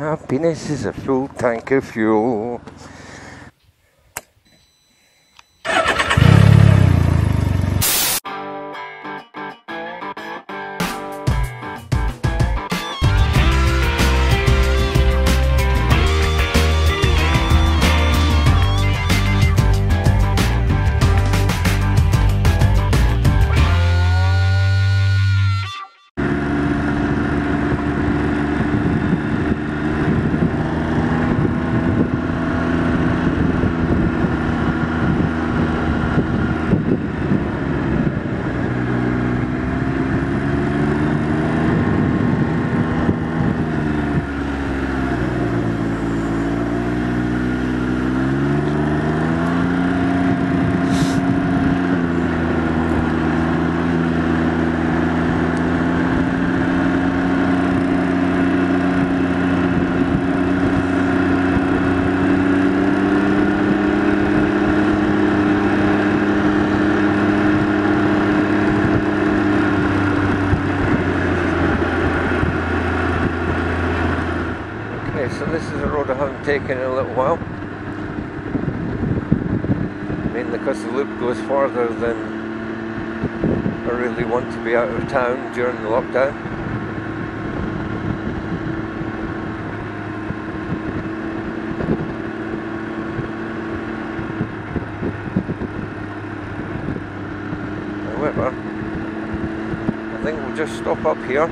Happiness is a full tank of fuel. So this is a road I haven't taken in a little while, mainly because the loop goes farther than I really want to be out of town during the lockdown. However, I think we'll just stop up here.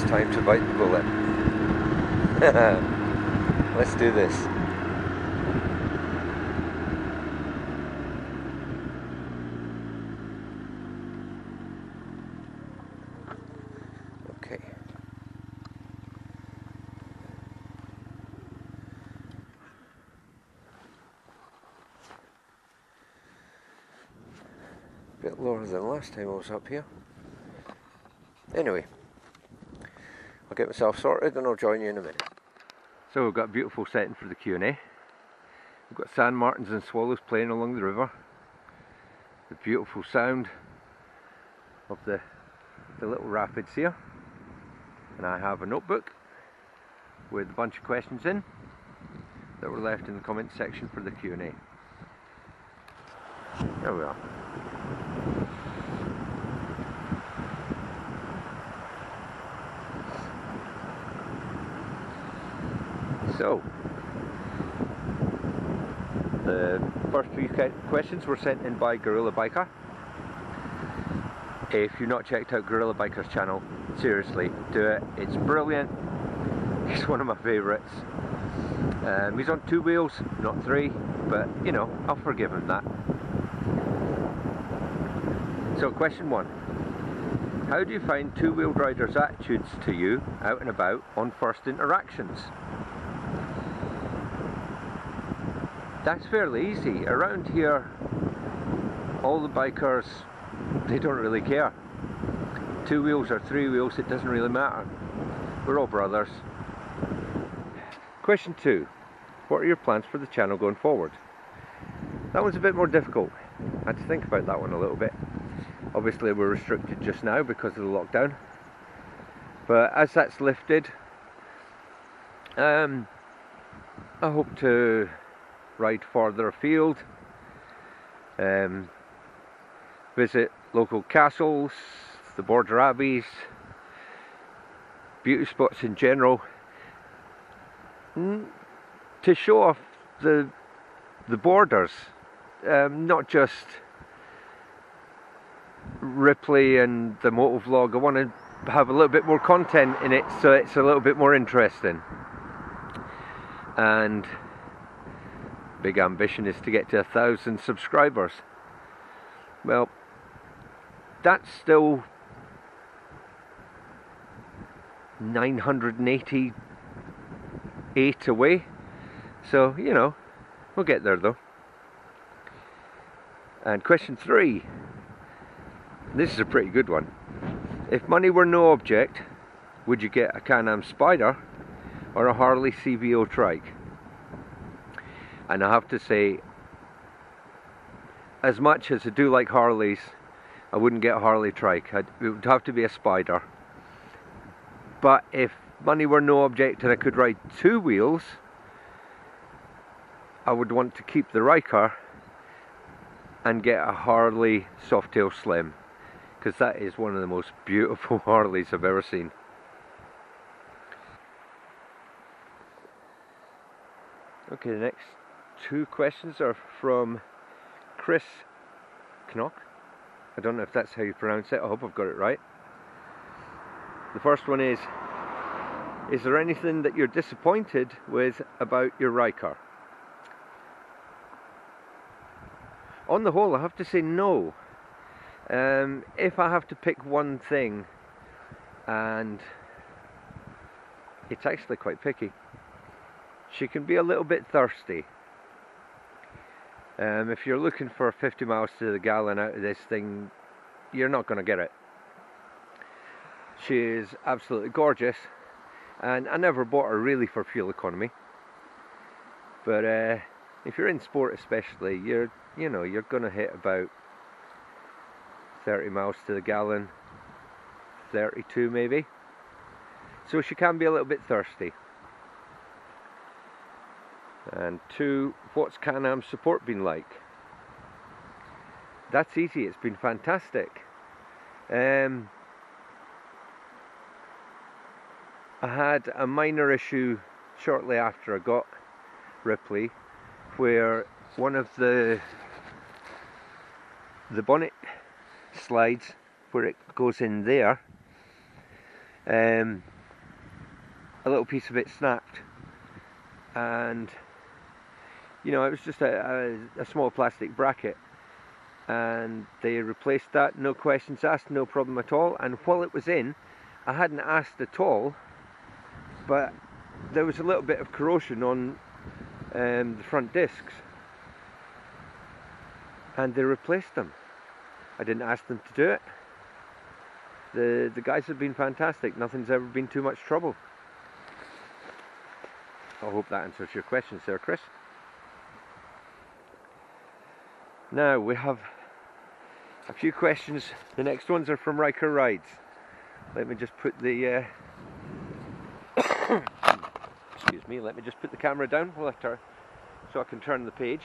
Time to bite the bullet. Let's do this. Okay. A bit lower than last time I was up here. Anyway. I'll get myself sorted and I'll join you in a minute. So we've got a beautiful setting for the Q&A. We've got sand martins and swallows playing along the river. The beautiful sound of the little rapids here. And I have a notebook with a bunch of questions in that were left in the comment section for the Q&A. There we are. So, the first three questions were sent in by Gorilla Biker. If you've not checked out Gorilla Biker's channel, seriously, do it. It's brilliant. He's one of my favourites. He's on 2 wheels, not 3, but you know, I'll forgive him that. So, question 1. How do you find 2-wheeled riders' attitudes to you out and about on first interactions? That's fairly easy. Around here, all the bikers, they don't really care. 2 wheels or 3 wheels, it doesn't really matter. We're all brothers. Question 2. What are your plans for the channel going forward? That one's a bit more difficult. I had to think about that one a little bit. Obviously we're restricted just now because of the lockdown. But as that's lifted, I hope to ride further afield, visit local castles, the border abbeys, beauty spots in general, to show off the borders, not just Ripley and the motovlog. I want to have a little bit more content in it so it's a little bit more interesting. And big ambition is to get to 1,000 subscribers. Well, that's still 988 away, so you know, we'll get there though. And question 3, this is a pretty good one. If money were no object, would you get a Can-Am Spider or a Harley CVO trike. And I have to say, as much as I do like Harleys, I wouldn't get a Harley trike. It would have to be a Spider. But if money were no object and I could ride two wheels, I would want to keep the Ryker and get a Harley Softail Slim, because that is one of the most beautiful Harleys I've ever seen. Okay, the next two questions are from Chris Knock. I don't know if that's how you pronounce it. I hope I've got it right. The first one is there anything that you're disappointed with about your Ryker? On the whole, I have to say no. If I have to pick one thing, and it's actually quite picky, she can be a little bit thirsty. If you're looking for 50 miles to the gallon out of this thing, you're not going to get it. She is absolutely gorgeous, and I never bought her really for fuel economy. But if you're in sport especially, you're going to hit about 30 miles to the gallon, 32 maybe. So she can be a little bit thirsty. And two, what's Can-Am support been like? That's easy, it's been fantastic. I had a minor issue shortly after I got Ripley, where one of the bonnet slides, where it goes in there, a little piece of it snapped, and it was just a small plastic bracket, and they replaced that, no questions asked, no problem at all. And while it was in, I hadn't asked at all, but there was a little bit of corrosion on the front discs, and they replaced them. I didn't ask them to do it. The guys have been fantastic. Nothing's ever been too much trouble. I hope that answers your questions there, Chris. Now we have a few questions. The next ones are from Ryker Rides. Let me just put the excuse me, let me just put the camera down so I can turn the page.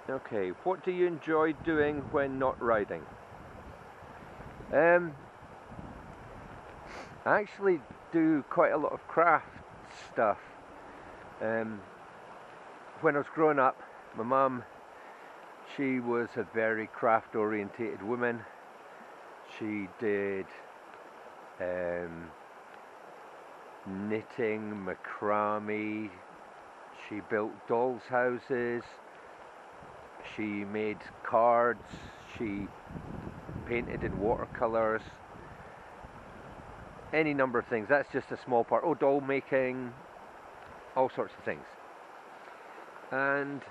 Okay, what do you enjoy doing when not riding? I actually do quite a lot of craft stuff. When I was growing up, my mum, she was a very craft orientated woman. She did knitting, macrame, she built dolls' houses, she made cards, she painted in watercolours, any number of things. That's just a small part. Oh, doll making, all sorts of things. And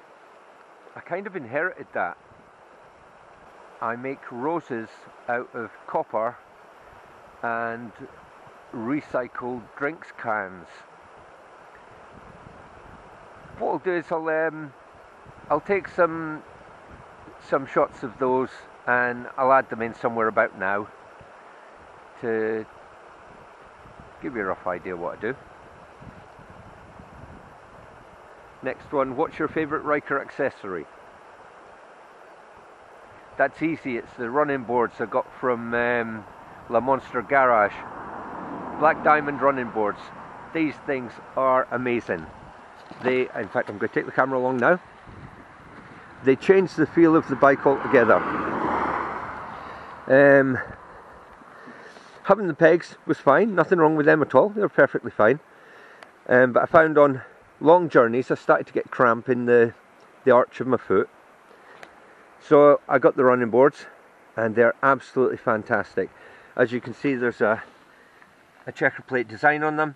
I kind of inherited that. I make roses out of copper and recycled drinks cans. What I'll do is I'll take some shots of those and I'll add them in somewhere about now to give you a rough idea what I do. Next one, what's your favourite Ryker accessory? That's easy, it's the running boards I got from La Monster Garage. Black Diamond running boards. These things are amazing. In fact, I'm going to take the camera along now. They change the feel of the bike altogether. Having the pegs was fine, nothing wrong with them at all, they were perfectly fine. But I found on long journeys I started to get cramp in the arch of my foot. So I got the running boards and they're absolutely fantastic. As you can see, there's a checker plate design on them,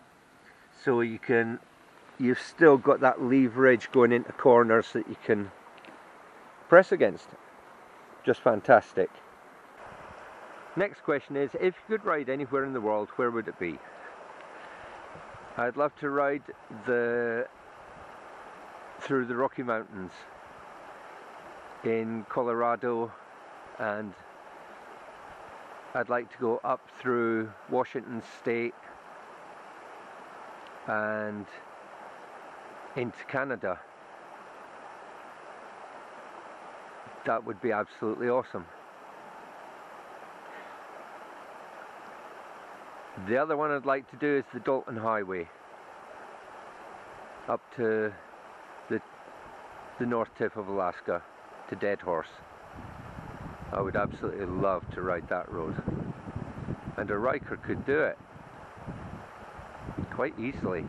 so you've still got that leverage going into corners that you can press against. Just fantastic. Next question is, if you could ride anywhere in the world, where would it be? I'd love to ride through the Rocky Mountains in Colorado, and I'd like to go up through Washington State and into Canada. That would be absolutely awesome. The other one I'd like to do is the Dalton Highway up to the north tip of Alaska to Dead Horse. I would absolutely love to ride that road, and a Ryker could do it quite easily.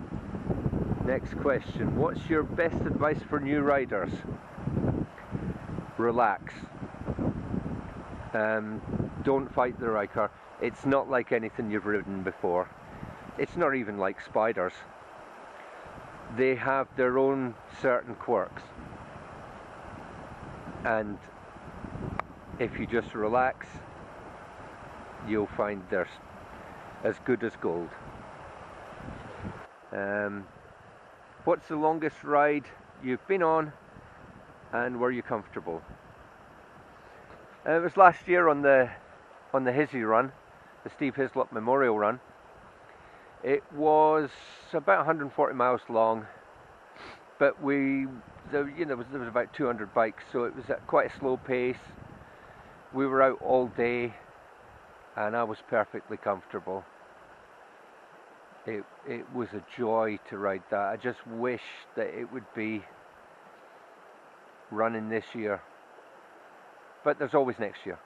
Next question: what's your best advice for new riders? Relax. Don't fight the Ryker. It's not like anything you've ridden before. It's not even like spiders. They have their own certain quirks, and if you just relax, you'll find they're as good as gold. What's the longest ride you've been on, and were you comfortable? It was last year on the Hizzy run, the Steve Hislop Memorial Run. It was about 140 miles long, but there was about 200 bikes, so it was at quite a slow pace. We were out all day, and I was perfectly comfortable. It was a joy to ride that. I just wish that it would be running this year, but there's always next year.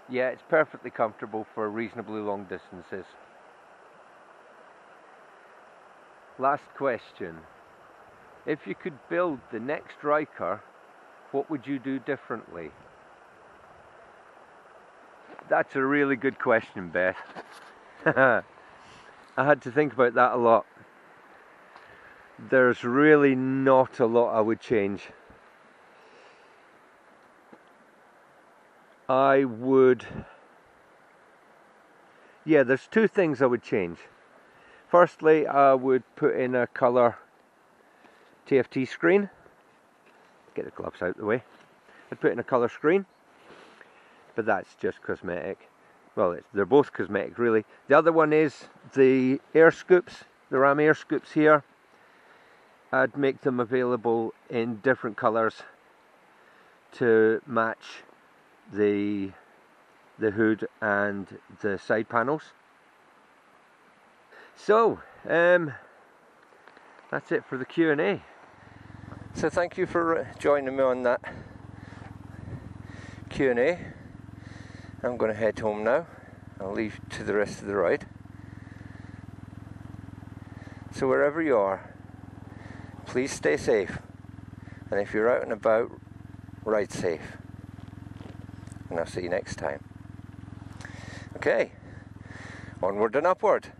Yeah, it's perfectly comfortable for reasonably long distances. Last question: if you could build the next Ryker, what would you do differently? That's a really good question, Beth. I had to think about that a lot. There's really not a lot I would change. There's two things I would change. Firstly, I would put in a colour TFT screen. Get the gloves out of the way. I'd put in a colour screen, but that's just cosmetic. Well, they're both cosmetic really. The other one is the air scoops, the Ram air scoops here. I'd make them available in different colours to match the hood and the side panels. So that's it for the Q&A. So thank you for joining me on that Q&A. I'm going to head home now. I'll leave you to the rest of the ride. So wherever you are, please stay safe, and if you're out and about, ride safe. And I'll see you next time. Okay, onward and upward.